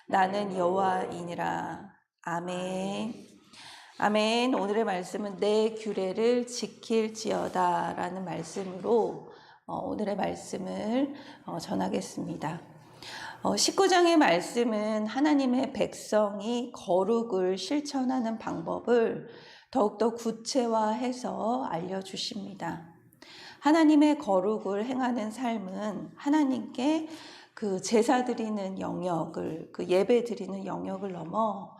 나는 여호와이니라. 아멘. 아멘. 오늘의 말씀은 내 규례를 지킬지어다 라는 말씀으로 오늘의 말씀을 전하겠습니다. 19장의 말씀은 하나님의 백성이 거룩을 실천하는 방법을 더욱더 구체화해서 알려주십니다. 하나님의 거룩을 행하는 삶은 하나님께 그 제사 드리는 영역을, 그 예배 드리는 영역을 넘어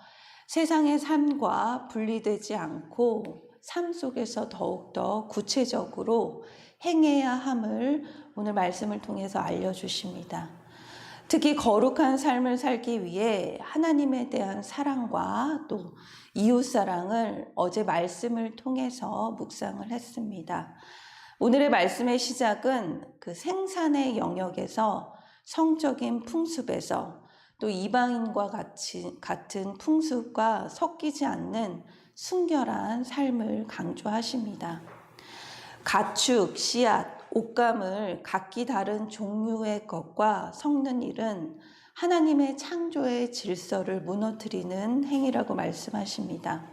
세상의 삶과 분리되지 않고 삶 속에서 더욱더 구체적으로 행해야 함을 오늘 말씀을 통해서 알려주십니다. 특히 거룩한 삶을 살기 위해 하나님에 대한 사랑과 또 이웃사랑을 어제 말씀을 통해서 묵상을 했습니다. 오늘의 말씀의 시작은 그 생산의 영역에서 성적인 풍습에서 또 이방인과 같은 풍습과 섞이지 않는 순결한 삶을 강조하십니다. 가축, 씨앗, 옷감을 각기 다른 종류의 것과 섞는 일은 하나님의 창조의 질서를 무너뜨리는 행위라고 말씀하십니다.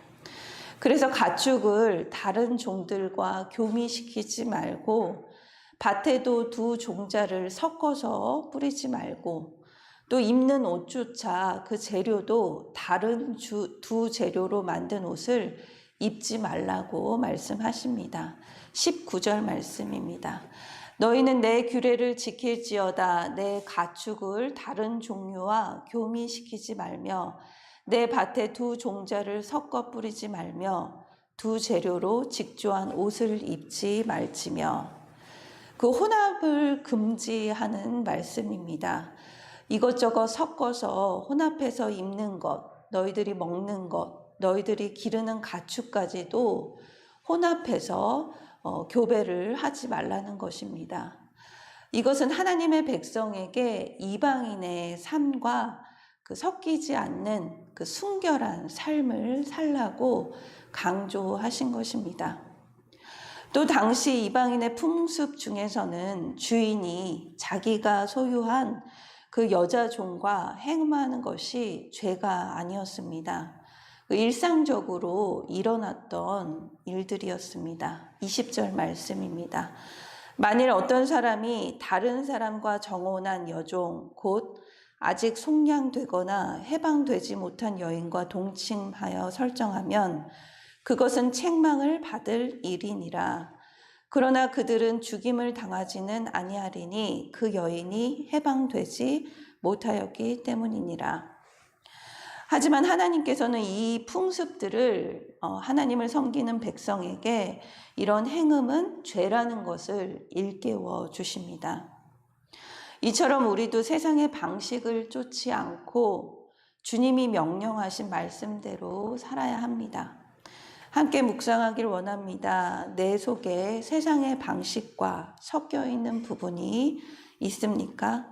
그래서 가축을 다른 종들과 교미시키지 말고 밭에도 두 종자를 섞어서 뿌리지 말고 또 입는 옷조차 그 재료도 다른 두 재료로 만든 옷을 입지 말라고 말씀하십니다. 19절 말씀입니다. 너희는 내 규례를 지킬지어다. 내 가축을 다른 종류와 교미시키지 말며 내 밭에 두 종자를 섞어 뿌리지 말며 두 재료로 직조한 옷을 입지 말지며. 그 혼합을 금지하는 말씀입니다. 이것저것 섞어서 혼합해서 입는 것, 너희들이 먹는 것, 너희들이 기르는 가축까지도 혼합해서 교배를 하지 말라는 것입니다. 이것은 하나님의 백성에게 이방인의 삶과 그 섞이지 않는 그 순결한 삶을 살라고 강조하신 것입니다. 또 당시 이방인의 풍습 중에서는 주인이 자기가 소유한 그 여자 종과 행음하는 것이 죄가 아니었습니다. 일상적으로 일어났던 일들이었습니다. 20절 말씀입니다. 만일 어떤 사람이 다른 사람과 정혼한 여종, 곧 아직 속량되거나 해방되지 못한 여인과 동침하여 설정하면 그것은 책망을 받을 일이니라. 그러나 그들은 죽임을 당하지는 아니하리니 그 여인이 해방되지 못하였기 때문이니라. 하지만 하나님께서는 이 풍습들을 하나님을 섬기는 백성에게 이런 행음은 죄라는 것을 일깨워 주십니다. 이처럼 우리도 세상의 방식을 쫓지 않고 주님이 명령하신 말씀대로 살아야 합니다. 함께 묵상하길 원합니다. 내 속에 세상의 방식과 섞여 있는 부분이 있습니까?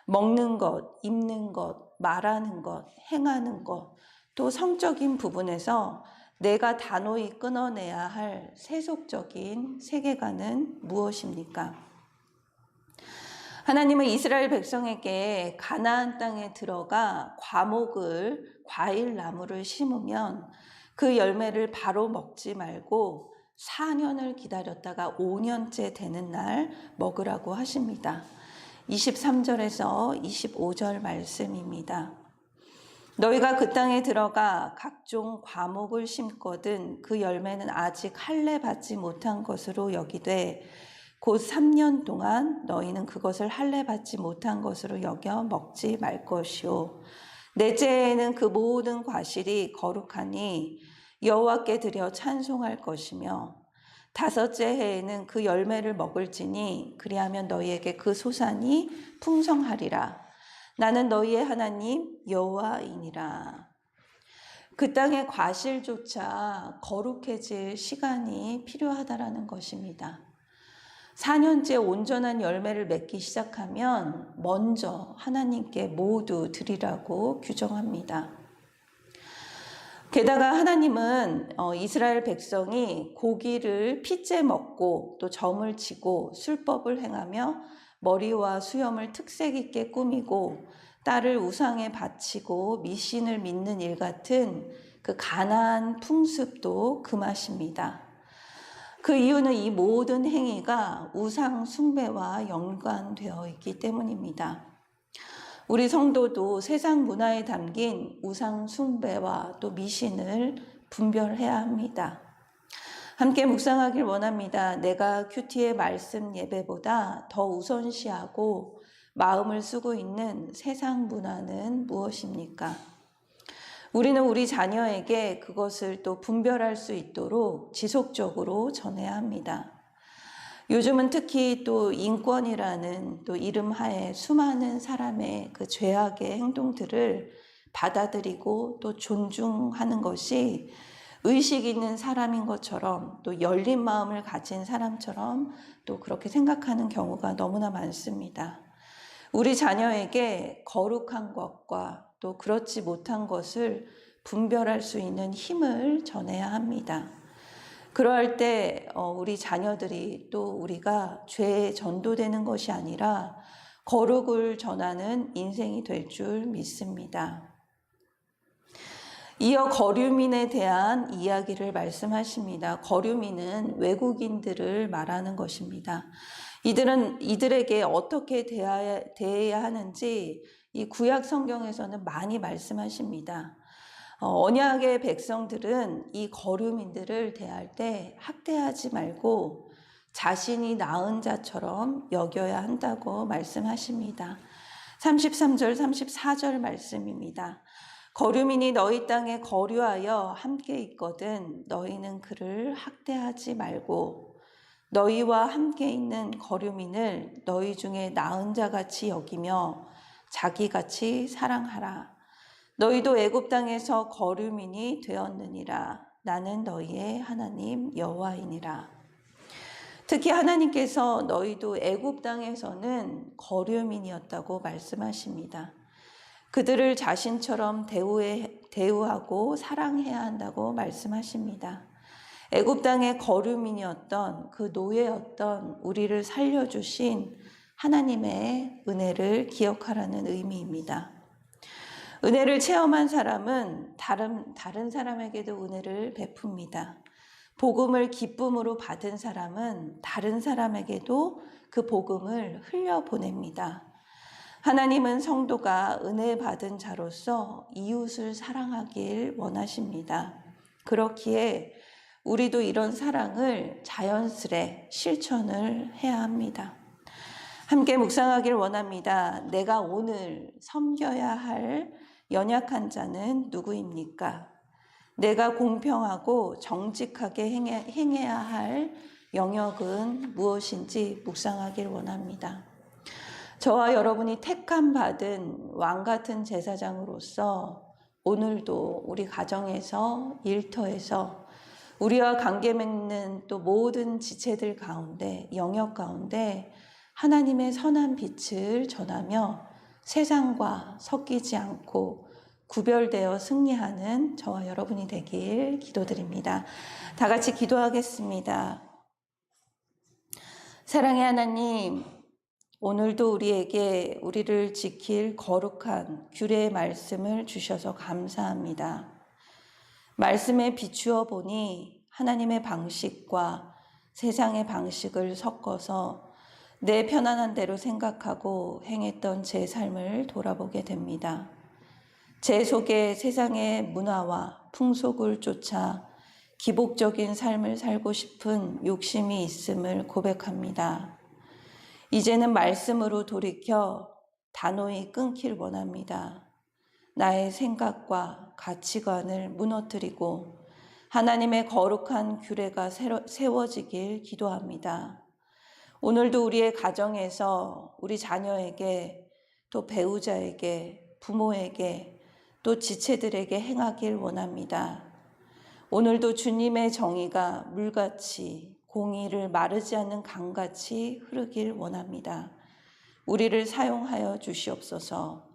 먹는 것, 입는 것, 말하는 것, 행하는 것, 또 성적인 부분에서 내가 단호히 끊어내야 할 세속적인 세계관은 무엇입니까? 하나님은 이스라엘 백성에게 가나안 땅에 들어가 과일 나무를 심으면 그 열매를 바로 먹지 말고 4년을 기다렸다가 5년째 되는 날 먹으라고 하십니다. 23절에서 25절 말씀입니다. 너희가 그 땅에 들어가 각종 과목을 심거든 그 열매는 아직 할례 받지 못한 것으로 여기되 곧 3년 동안 너희는 그것을 할례 받지 못한 것으로 여겨 먹지 말 것이요. 넷째에는 그 모든 과실이 거룩하니 여호와께 드려 찬송할 것이며 다섯째 해에는 그 열매를 먹을지니 그리하면 너희에게 그 소산이 풍성하리라. 나는 너희의 하나님 여호와이니라. 그 땅의 과실조차 거룩해질 시간이 필요하다라는 것입니다. 4년째 온전한 열매를 맺기 시작하면 먼저 하나님께 모두 드리라고 규정합니다. 게다가 하나님은 이스라엘 백성이 고기를 핏째 먹고 또 점을 치고 술법을 행하며 머리와 수염을 특색 있게 꾸미고 딸을 우상에 바치고 미신을 믿는 일 같은 그 가나안 풍습도 금하십니다. 그 이유는 이 모든 행위가 우상 숭배와 연관되어 있기 때문입니다. 우리 성도도 세상 문화에 담긴 우상 숭배와 또 미신을 분별해야 합니다. 함께 묵상하길 원합니다. 내가 큐티의 말씀 예배보다 더 우선시하고 마음을 쓰고 있는 세상 문화는 무엇입니까? 우리는 우리 자녀에게 그것을 또 분별할 수 있도록 지속적으로 전해야 합니다. 요즘은 특히 또 인권이라는 또 이름 하에 수많은 사람의 그 죄악의 행동들을 받아들이고 또 존중하는 것이 의식 있는 사람인 것처럼 또 열린 마음을 가진 사람처럼 또 그렇게 생각하는 경우가 너무나 많습니다. 우리 자녀에게 거룩한 것과 또 그렇지 못한 것을 분별할 수 있는 힘을 전해야 합니다. 그러할 때 우리 자녀들이 또 우리가 죄에 전도되는 것이 아니라 거룩을 전하는 인생이 될 줄 믿습니다. 이어 거류민에 대한 이야기를 말씀하십니다. 거류민은 외국인들을 말하는 것입니다. 이들에게 어떻게 대해야 하는지 이 구약 성경에서는 많이 말씀하십니다. 언약의 백성들은 이 거류민들을 대할 때 학대하지 말고 자신이 낳은 자처럼 여겨야 한다고 말씀하십니다. 33절, 34절 말씀입니다. 거류민이 너희 땅에 거류하여 함께 있거든 너희는 그를 학대하지 말고 너희와 함께 있는 거류민을 너희 중에 낳은 자같이 여기며 자기같이 사랑하라. 너희도 애굽 땅에서 거류민이 되었느니라. 나는 너희의 하나님 여호와이니라. 특히 하나님께서 너희도 애굽 땅에서는 거류민이었다고 말씀하십니다. 그들을 자신처럼 대우하고 사랑해야 한다고 말씀하십니다. 애굽 땅의 거류민이었던 그 노예였던 우리를 살려주신 하나님의 은혜를 기억하라는 의미입니다. 은혜를 체험한 사람은 다른 사람에게도 은혜를 베풉니다. 복음을 기쁨으로 받은 사람은 다른 사람에게도 그 복음을 흘려보냅니다. 하나님은 성도가 은혜 받은 자로서 이웃을 사랑하길 원하십니다. 그렇기에 우리도 이런 사랑을 자연스레 실천을 해야 합니다. 함께 묵상하길 원합니다. 내가 오늘 섬겨야 할 연약한 자는 누구입니까? 내가 공평하고 정직하게 행해야 할 영역은 무엇인지 묵상하길 원합니다. 저와 여러분이 택함 받은 왕 같은 제사장으로서 오늘도 우리 가정에서, 일터에서 우리와 관계 맺는 또 모든 지체들 가운데, 영역 가운데 하나님의 선한 빛을 전하며 세상과 섞이지 않고 구별되어 승리하는 저와 여러분이 되길 기도드립니다. 다 같이 기도하겠습니다. 사랑의 하나님, 오늘도 우리를 지킬 거룩한 규례의 말씀을 주셔서 감사합니다. 말씀에 비추어 보니 하나님의 방식과 세상의 방식을 섞어서 내 편안한 대로 생각하고 행했던 제 삶을 돌아보게 됩니다. 제 속에 세상의 문화와 풍속을 쫓아 기복적인 삶을 살고 싶은 욕심이 있음을 고백합니다. 이제는 말씀으로 돌이켜 단호히 끊길 원합니다. 나의 생각과 가치관을 무너뜨리고 하나님의 거룩한 규례가 세워지길 기도합니다. 오늘도 우리의 가정에서 우리 자녀에게 또 배우자에게 부모에게 또 지체들에게 행하길 원합니다. 오늘도 주님의 정의가 물같이 공의를 마르지 않는 강같이 흐르길 원합니다. 우리를 사용하여 주시옵소서.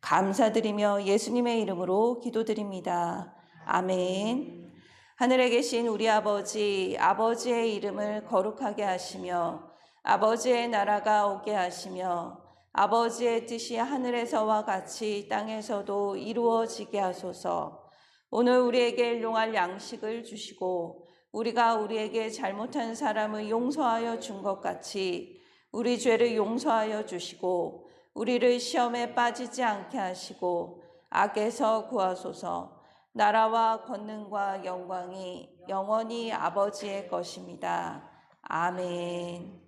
감사드리며 예수님의 이름으로 기도드립니다. 아멘. 하늘에 계신 우리 아버지의 이름을 거룩하게 하시며 아버지의 나라가 오게 하시며 아버지의 뜻이 하늘에서와 같이 땅에서도 이루어지게 하소서. 오늘 우리에게 일용할 양식을 주시고 우리가 우리에게 잘못한 사람을 용서하여 준 것 같이 우리 죄를 용서하여 주시고 우리를 시험에 빠지지 않게 하시고 악에서 구하소서. 나라와 권능과 영광이 영원히 아버지의 것입니다. 아멘.